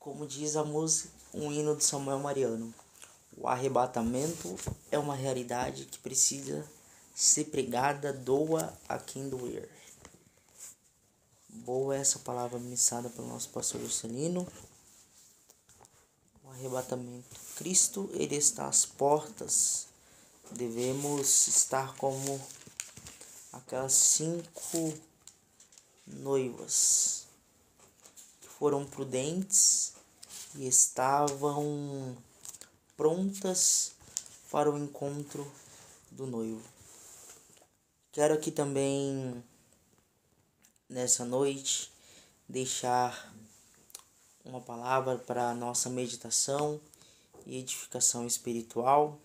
Como diz a música, um hino de Samuel Mariano, o arrebatamento é uma realidade que precisa ser pregada, doa a quem doer. Boa essa palavra ministrada pelo nosso pastor Juscelino. O arrebatamento. Cristo, ele está às portas. Devemos estar como aquelas 5 noivas que foram prudentes e estavam prontas para o encontro do noivo. Quero aqui também, nessa noite, deixar uma palavra para a nossa meditação e edificação espiritual.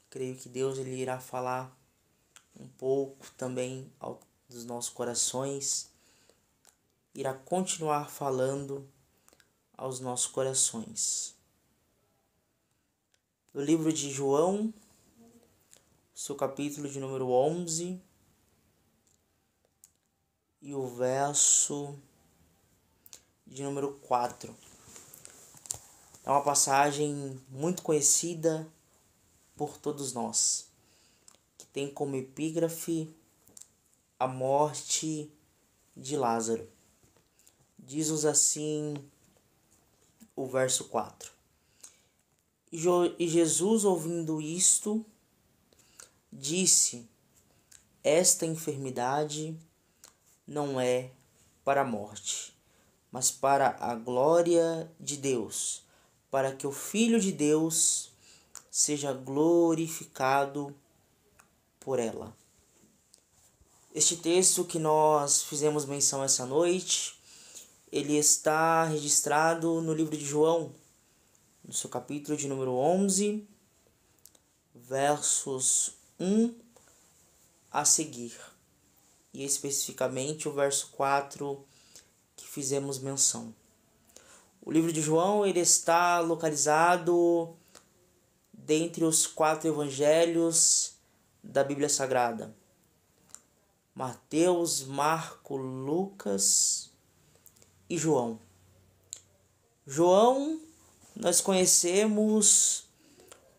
Creio que Deus ele irá falar um pouco também dos nossos corações, irá continuar falando aos nossos corações. No livro de João, seu capítulo de número 11, e o verso de número 4. É uma passagem muito conhecida por todos nós, que tem como epígrafe a morte de Lázaro. Diz-nos assim o verso 4. E Jesus, ouvindo isto, disse: esta enfermidade não é para a morte, mas para a glória de Deus, para que o Filho de Deus seja glorificado por ela. Este texto que nós fizemos menção essa noite, ele está registrado no livro de João, no seu capítulo de número 11, versos 1 a seguir, e especificamente o verso 4 que fizemos menção. O livro de João ele está localizado dentre os 4 evangelhos da Bíblia Sagrada: Mateus, Marcos, Lucas e João. João nós conhecemos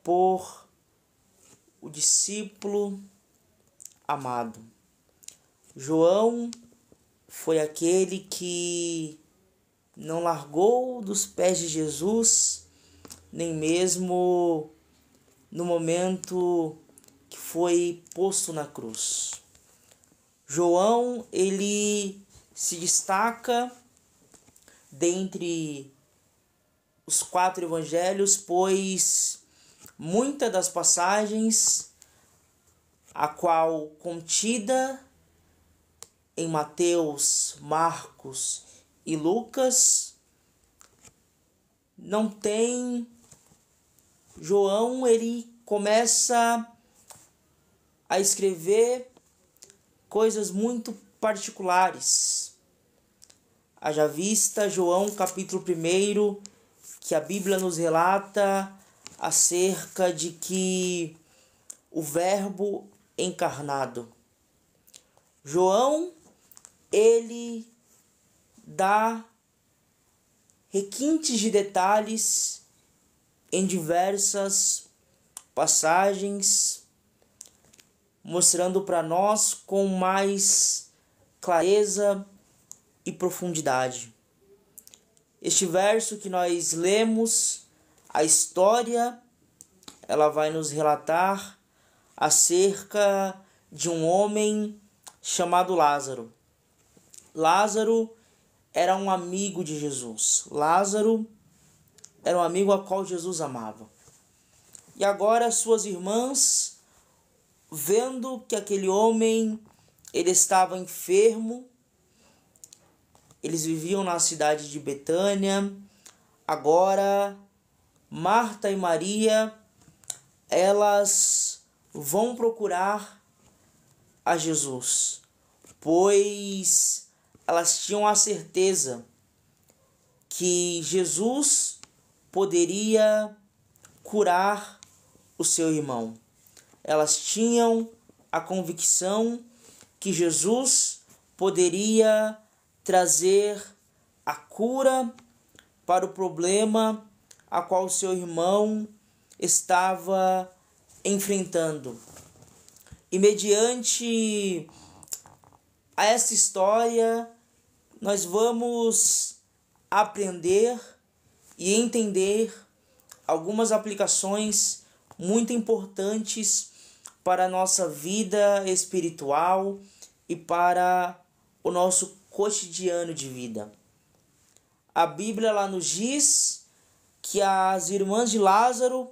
por o discípulo amado. João foi aquele que não largou dos pés de Jesus, nem mesmo no momento que foi posto na cruz. João, ele se destaca dentre os 4 evangelhos, pois muitas das passagens, a qual contida em Mateus, Marcos e Lucas, não tem. João ele começa a escrever coisas muito particulares. Haja vista João capítulo 1, que a Bíblia nos relata acerca de que o Verbo encarnado. João, ele dá requintes de detalhes em diversas passagens, mostrando para nós com mais clareza e profundidade. Este verso que nós lemos, a história, ela vai nos relatar acerca de um homem chamado Lázaro. Lázaro era um amigo de Jesus. Lázaro era um amigo a qual Jesus amava. E agora suas irmãs, vendo que aquele homem ele estava enfermo, eles viviam na cidade de Betânia. Agora Marta e Maria, elas vão procurar a Jesus, pois elas tinham a certeza que Jesus poderia curar o seu irmão. Elas tinham a convicção que Jesus poderia trazer a cura para o problema a qual seu irmão estava enfrentando. E mediante a essa história, nós vamos aprender e entender algumas aplicações muito importantes para a nossa vida espiritual e para o nosso cotidiano de vida. A Bíblia lá nos diz que as irmãs de Lázaro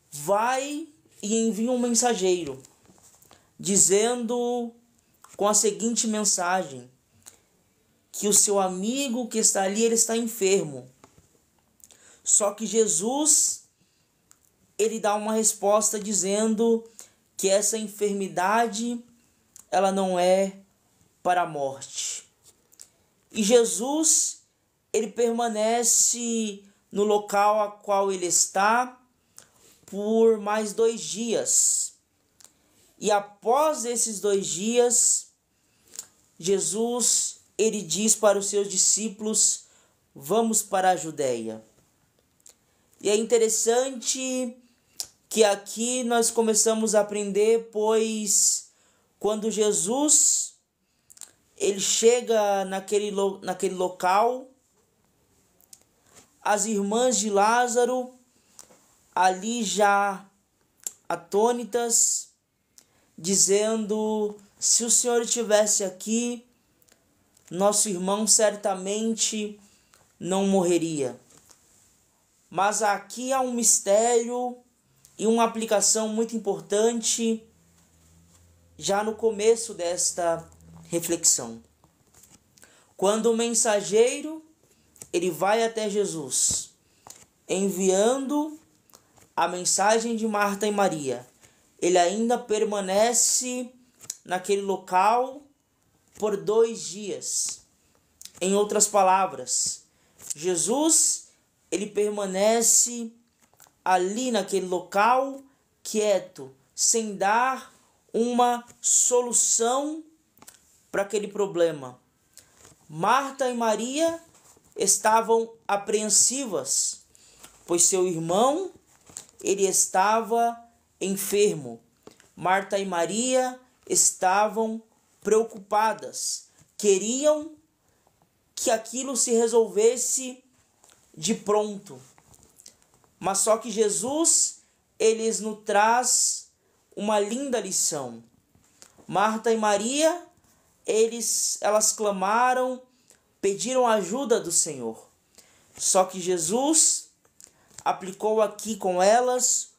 vai e envia um mensageiro, dizendo com a seguinte mensagem, que o seu amigo que está ali, ele está enfermo. Só que Jesus, ele dá uma resposta dizendo que essa enfermidade, ela não é para a morte. E Jesus, ele permanece no local a qual ele está por mais 2 dias. E após esses 2 dias, Jesus, ele diz para os seus discípulos, vamos para a Judéia. E é interessante que aqui nós começamos a aprender, pois quando Jesus ele chega naquele local, as irmãs de Lázaro, ali já atônitas, dizendo, se o Senhor estivesse aqui, nosso irmão certamente não morreria. Mas aqui há um mistério e uma aplicação muito importante já no começo desta reflexão. Quando o mensageiro ele vai até Jesus, enviando a mensagem de Marta e Maria, ele ainda permanece naquele local por 2 dias. Em outras palavras, Jesus ele permanece ali naquele local quieto, sem dar uma solução para aquele problema. Marta e Maria estavam apreensivas, pois seu irmão ele estava enfermo. Marta e Maria estavam preocupadas, queriam que aquilo se resolvesse de pronto. Mas só que Jesus, ele nos traz uma linda lição. Marta e Maria, elas clamaram, pediram ajuda do Senhor. Só que Jesus aplicou aqui com elas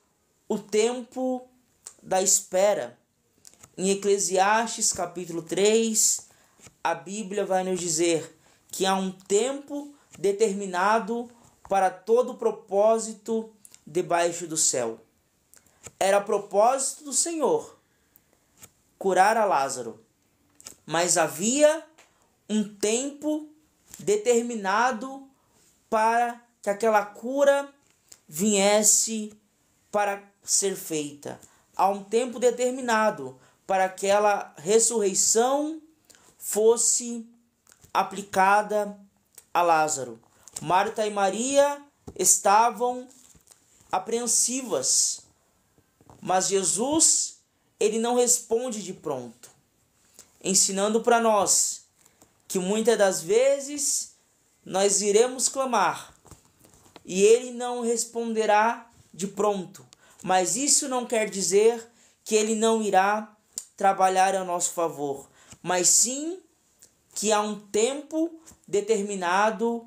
o tempo da espera. Em Eclesiastes capítulo 3, a Bíblia vai nos dizer que há um tempo determinado para todo propósito debaixo do céu. Era propósito do Senhor curar a Lázaro, mas havia um tempo determinado para que aquela cura viesse para ser feita. Há um tempo determinado para aquela ressurreição fosse aplicada a Lázaro. Marta e Maria estavam apreensivas, mas Jesus, ele não responde de pronto, ensinando para nós que muitas das vezes nós iremos clamar e ele não responderá de pronto, mas isso não quer dizer que ele não irá trabalhar a nosso favor, mas sim que há um tempo determinado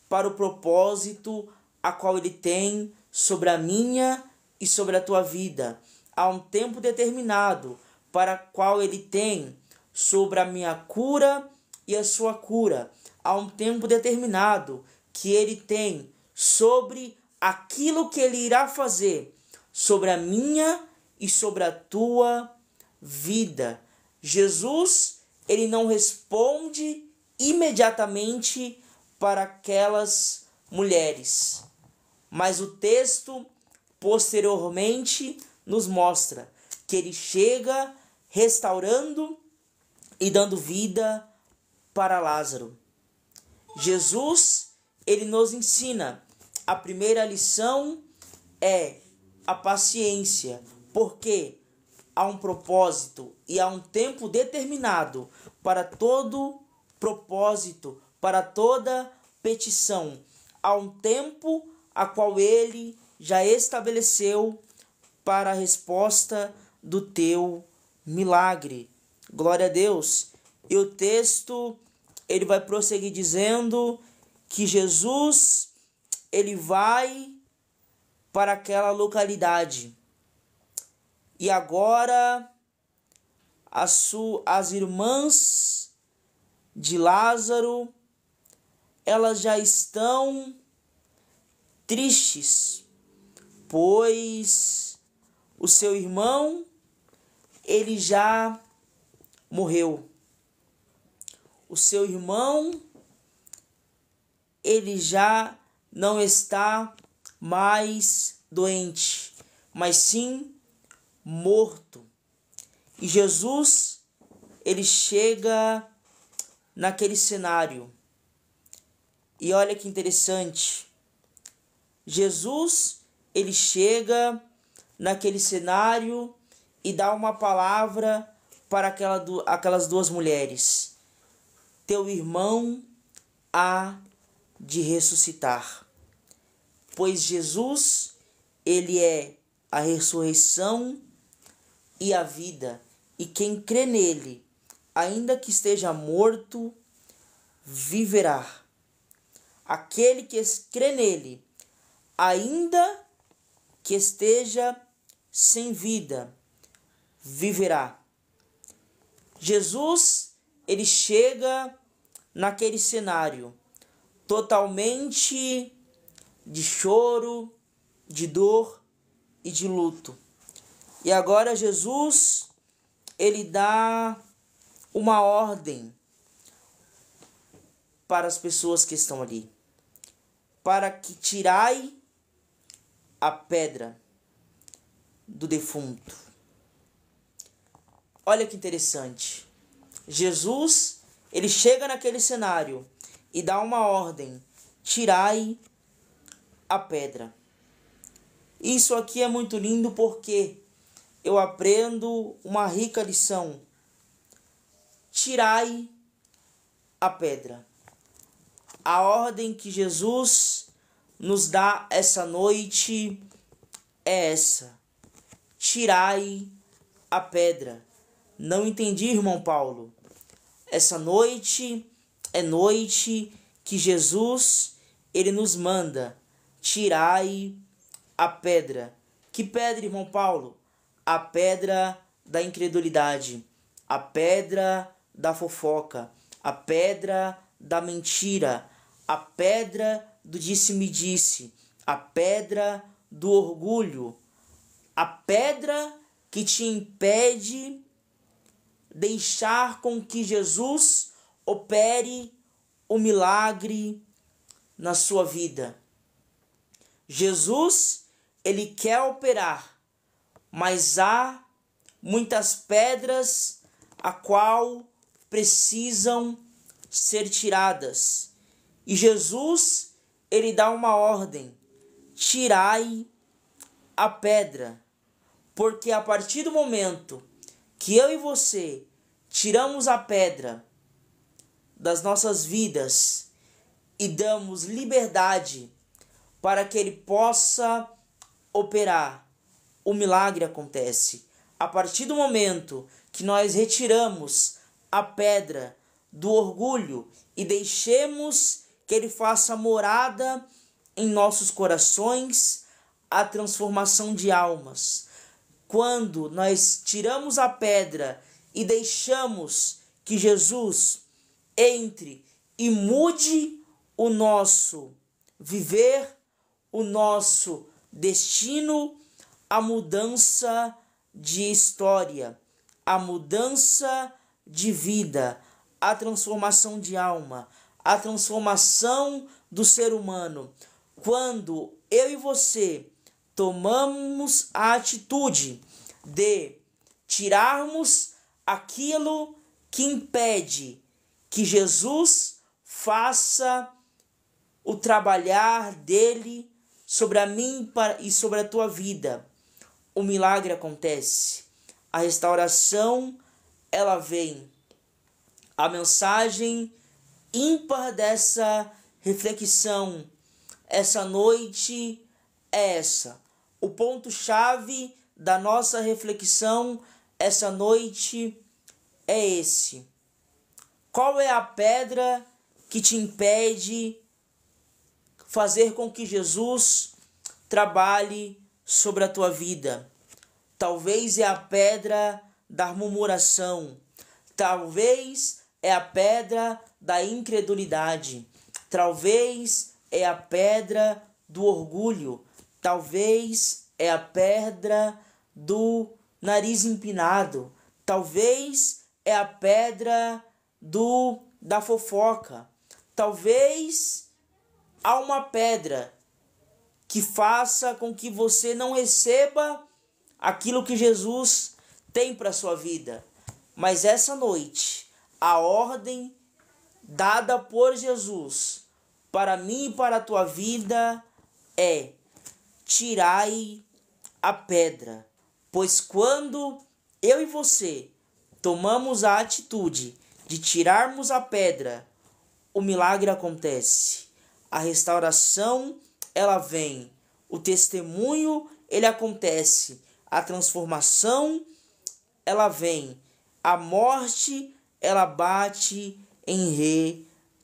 para o propósito a qual ele tem sobre a minha e sobre a tua vida. Há um tempo determinado para o qual ele tem sobre a minha cura e a sua cura. Há um tempo determinado que ele tem sobre aquilo que ele irá fazer sobre a minha e sobre a tua vida. Jesus, ele não responde imediatamente para aquelas mulheres, mas o texto posteriormente nos mostra que ele chega restaurando e dando vida para Lázaro. Jesus, ele nos ensina. A primeira lição é a paciência, porque há um propósito e há um tempo determinado para todo propósito, para toda petição. Há um tempo a qual ele já estabeleceu para a resposta do teu milagre. Glória a Deus. E o texto, ele vai prosseguir dizendo que Jesus, ele vai para aquela localidade. E agora as irmãs de Lázaro, elas já estão tristes, pois o seu irmão, ele já morreu. O seu irmão, ele já não está mais doente, mas sim morto. E Jesus, ele chega naquele cenário. E olha que interessante. Jesus, ele chega naquele cenário e dá uma palavra para aquelas duas mulheres. Teu irmão há de ressuscitar. Pois Jesus, ele é a ressurreição e a vida. E quem crê nele, ainda que esteja morto, viverá. Aquele que crê nele, ainda que esteja sem vida, viverá. Jesus, ele chega naquele cenário totalmente de choro, de dor e de luto. E agora Jesus, ele dá uma ordem para as pessoas que estão ali, para que tirai a pedra do defunto. Olha que interessante. Jesus, ele chega naquele cenário e dá uma ordem: tirai a pedra. Isso aqui é muito lindo porque eu aprendo uma rica lição. Tirai a pedra. A ordem que Jesus nos dá essa noite é essa: tirai a pedra. Não entendi, irmão Paulo. Essa noite é noite que Jesus, ele nos manda: tirai a pedra. Que pedra, irmão Paulo? A pedra da incredulidade, a pedra da fofoca, a pedra da mentira, a pedra do disse-me-disse, a pedra do orgulho, a pedra que te impede deixar com que Jesus opere o milagre na sua vida. Jesus, ele quer operar, mas há muitas pedras a qual precisam ser tiradas. E Jesus, ele dá uma ordem: tirai a pedra. Porque a partir do momento que eu e você tiramos a pedra das nossas vidas e damos liberdade para que ele possa operar, o milagre acontece. A partir do momento que nós retiramos a pedra do orgulho e deixemos que ele faça morada em nossos corações, a transformação de almas. Quando nós tiramos a pedra e deixamos que Jesus entre e mude o nosso viver, o nosso destino, a mudança de história, a mudança de vida, a transformação de alma, a transformação do ser humano. Quando eu e você tomamos a atitude de tirarmos aquilo que impede que Jesus faça o trabalhar dele sobre a mim e sobre a tua vida, o milagre acontece. A restauração, ela vem. A mensagem ímpar dessa reflexão essa noite é essa. O ponto-chave da nossa reflexão essa noite é esse. Qual é a pedra que te impede fazer com que Jesus trabalhe sobre a tua vida? Talvez é a pedra da murmuração. Talvez é a pedra da incredulidade. Talvez é a pedra do orgulho. Talvez é a pedra do nariz empinado. Talvez é a pedra da fofoca. Talvez há uma pedra que faça com que você não receba aquilo que Jesus tem para a sua vida. Mas essa noite, a ordem dada por Jesus para mim e para a tua vida é: tirai a pedra. Pois quando eu e você tomamos a atitude de tirarmos a pedra, o milagre acontece. A restauração, ela vem. O testemunho, ele acontece. A transformação, ela vem. A morte, ela bate em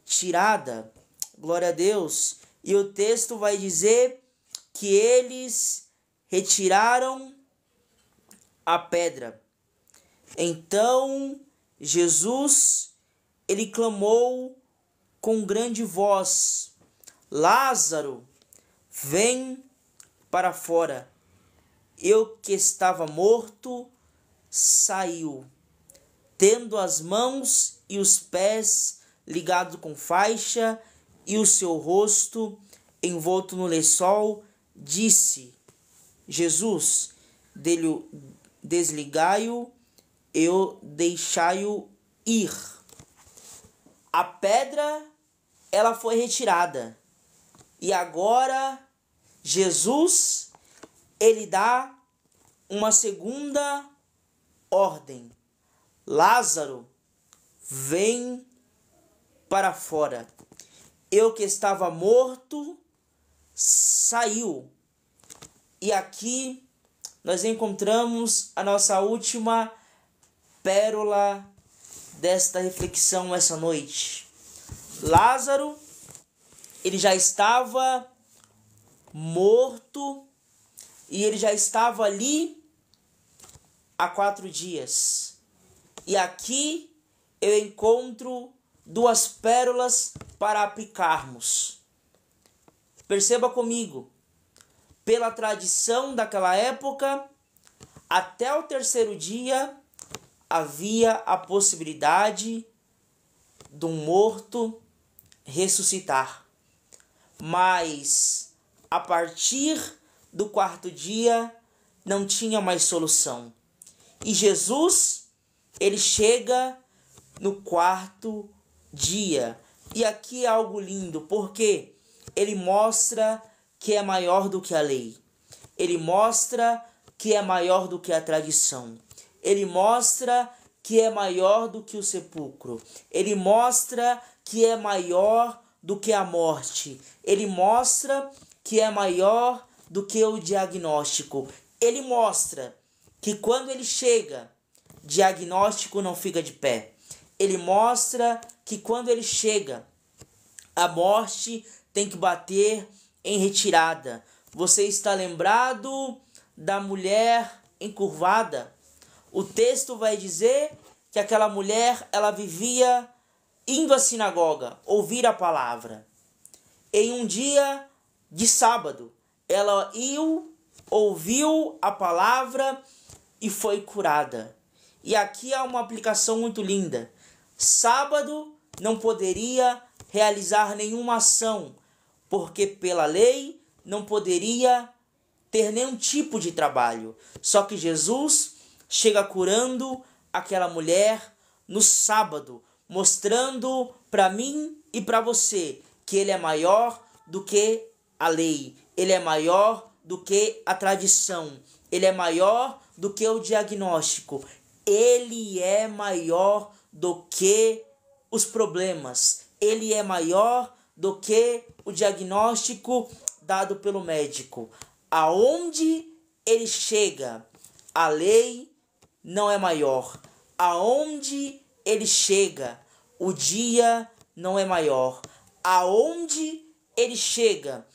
retirada. Glória a Deus. E o texto vai dizer que eles retiraram a pedra. Então, Jesus, ele clamou com grande voz: Lázaro, vem para fora. Eu que estava morto, saiu, tendo as mãos e os pés ligados com faixa e o seu rosto envolto no lençol, disse Jesus: desligai-o, eu deixai-o ir. A pedra, ela foi retirada. E agora Jesus, ele dá uma segunda ordem. Lázaro, vem para fora. Eu que estava morto, saiu. E aqui nós encontramos a nossa última pérola desta reflexão essa noite. Lázaro, ele já estava morto e ele já estava ali há 4 dias. E aqui eu encontro 2 pérolas para aplicarmos. Perceba comigo, pela tradição daquela época, até o 3º dia havia a possibilidade de um morto ressuscitar. Mas a partir do 4º dia não tinha mais solução. E Jesus, ele chega no 4º dia. E aqui é algo lindo, porque ele mostra que é maior do que a lei. Ele mostra que é maior do que a tradição. Ele mostra que é maior do que o sepulcro. Ele mostra que é maior do que a morte. Ele mostra que é maior do que o diagnóstico. Ele mostra que quando ele chega, diagnóstico não fica de pé. Ele mostra que quando ele chega, a morte tem que bater em retirada. Você está lembrado da mulher encurvada? O texto vai dizer que aquela mulher, ela vivia indo à sinagoga, ouvir a palavra. Em um dia de sábado, ela ouviu a palavra e foi curada. E aqui há uma aplicação muito linda. Sábado não poderia realizar nenhuma ação, porque pela lei não poderia ter nenhum tipo de trabalho. Só que Jesus chega curando aquela mulher no sábado, mostrando para mim e para você que ele é maior do que a lei, ele é maior do que a tradição, ele é maior do que o diagnóstico, ele é maior do que os problemas, ele é maior do que o diagnóstico dado pelo médico. Aonde ele chega, a lei não é maior. Aonde ele chega, o dia não é maior. Aonde ele chega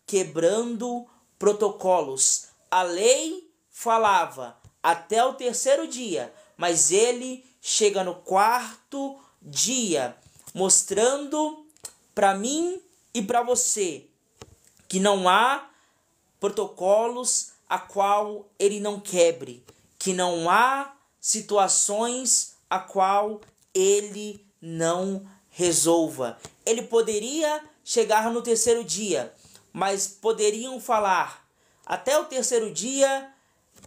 quebrando protocolos. A lei falava até o terceiro dia, mas ele chega no quarto dia, mostrando para mim e para você que não há protocolos a qual ele não quebre, que não há situações a qual ele não resolva. Ele poderia chegar no terceiro dia, mas poderiam falar até o terceiro dia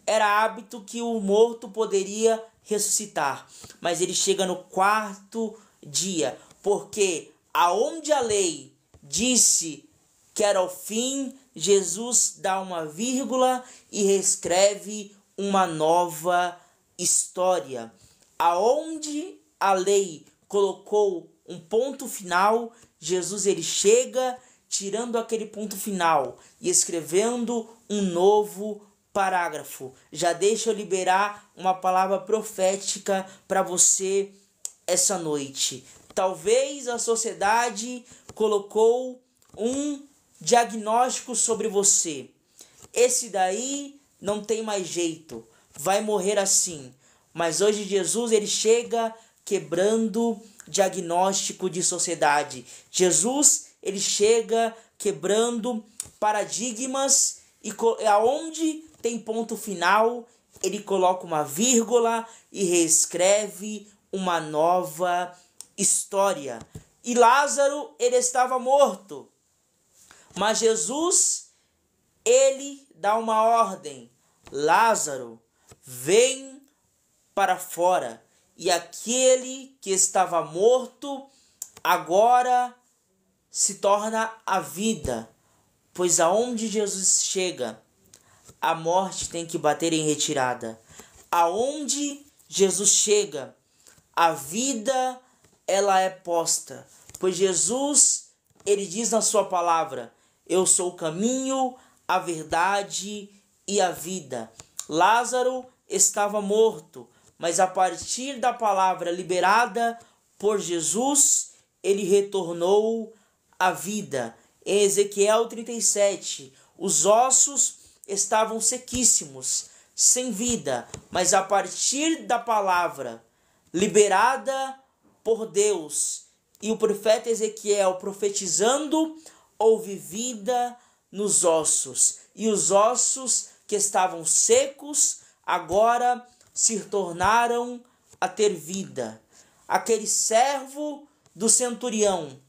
era hábito que o morto poderia ressuscitar, mas ele chega no quarto dia, porque aonde a lei disse que era o fim, Jesus dá uma vírgula e reescreve uma nova história. Aonde a lei colocou um ponto final, Jesus ele chega tirando aquele ponto final e escrevendo um novo parágrafo. Já deixa eu liberar uma palavra profética para você essa noite. Talvez a sociedade colocou um diagnóstico sobre você. Esse daí não tem mais jeito, vai morrer assim. Mas hoje Jesus ele chega quebrando diagnóstico de sociedade. Jesus ele chega quebrando paradigmas e aonde tem ponto final, ele coloca uma vírgula e reescreve uma nova história. E Lázaro ele estava morto. Mas Jesus, ele dá uma ordem. Lázaro, vem para fora. E aquele que estava morto, agora se torna a vida. Pois aonde Jesus chega, a morte tem que bater em retirada. Aonde Jesus chega, a vida ela é posta. Pois Jesus, ele diz na sua palavra: eu sou o caminho, a verdade e a vida. Lázaro estava morto, mas a partir da palavra liberada por Jesus, ele retornou à vida. Em Ezequiel 37, os ossos estavam sequíssimos, sem vida, mas a partir da palavra liberada por Deus e o profeta Ezequiel profetizando, houve vida nos ossos, e os ossos que estavam secos agora se tornaram a ter vida. Aquele servo do centurião,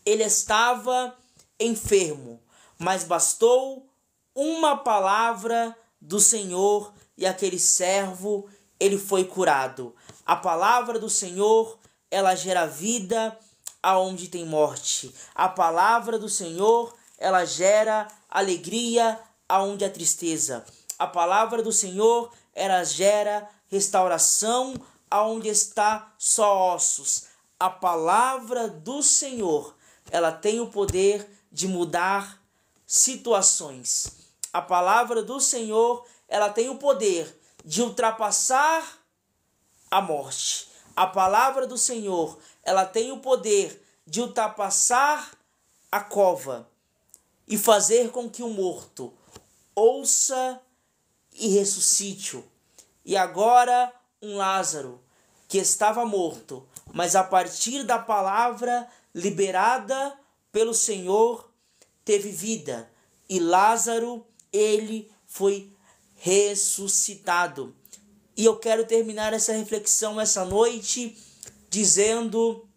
ele estava enfermo, mas bastou uma palavra do Senhor e aquele servo, ele foi curado. A palavra do Senhor, ela gera vida aonde tem morte. A palavra do Senhor, ela gera alegria aonde há tristeza. A palavra do Senhor, ela gera restauração aonde está só ossos. A palavra do Senhor, ela tem o poder de mudar situações. A palavra do Senhor, ela tem o poder de ultrapassar a morte. A palavra do Senhor, ela tem o poder de ultrapassar a cova e fazer com que o morto ouça e ressuscite. E agora um Lázaro que estava morto, mas a partir da palavra liberada pelo Senhor, teve vida. E Lázaro, ele foi ressuscitado. E eu quero terminar essa reflexão essa noite dizendo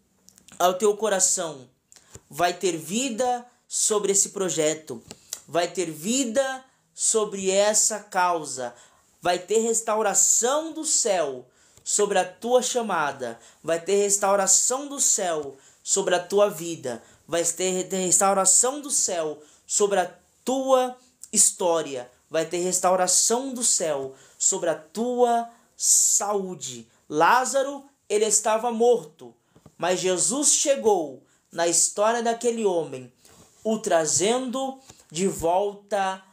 ao teu coração: vai ter vida sobre esse projeto, vai ter vida sobre essa causa, vai ter restauração do céu sobre a tua chamada, vai ter restauração do céu sobre a tua vida, vai ter restauração do céu sobre a tua história, vai ter restauração do céu sobre a tua saúde. Lázaro, ele estava morto, mas Jesus chegou na história daquele homem, o trazendo de volta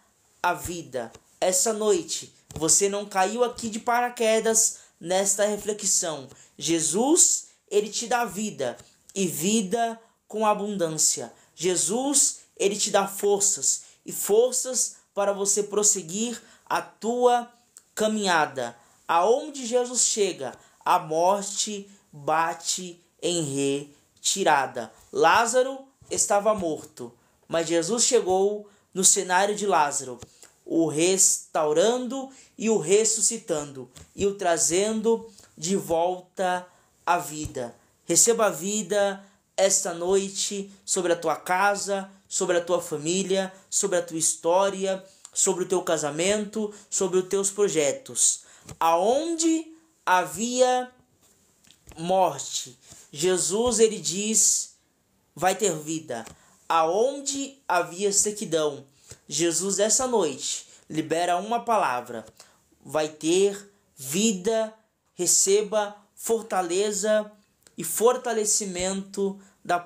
à vida. Essa noite, você não caiu aqui de paraquedas nesta reflexão. Jesus, ele te dá vida, e vida com abundância. Jesus, ele te dá forças, e forças para você prosseguir a tua caminhada. Aonde Jesus chega, a morte bate em retirada. Lázaro estava morto, mas Jesus chegou no cenário de Lázaro, o restaurando e o ressuscitando, e o trazendo de volta à vida. Receba a vida esta noite sobre a tua casa, sobre a tua família, sobre a tua história, sobre o teu casamento, sobre os teus projetos. Aonde havia morte, Jesus, ele diz, vai ter vida. Aonde havia sequidão, Jesus, essa noite, libera uma palavra: vai ter vida. Receba fortaleza e fortalecimento da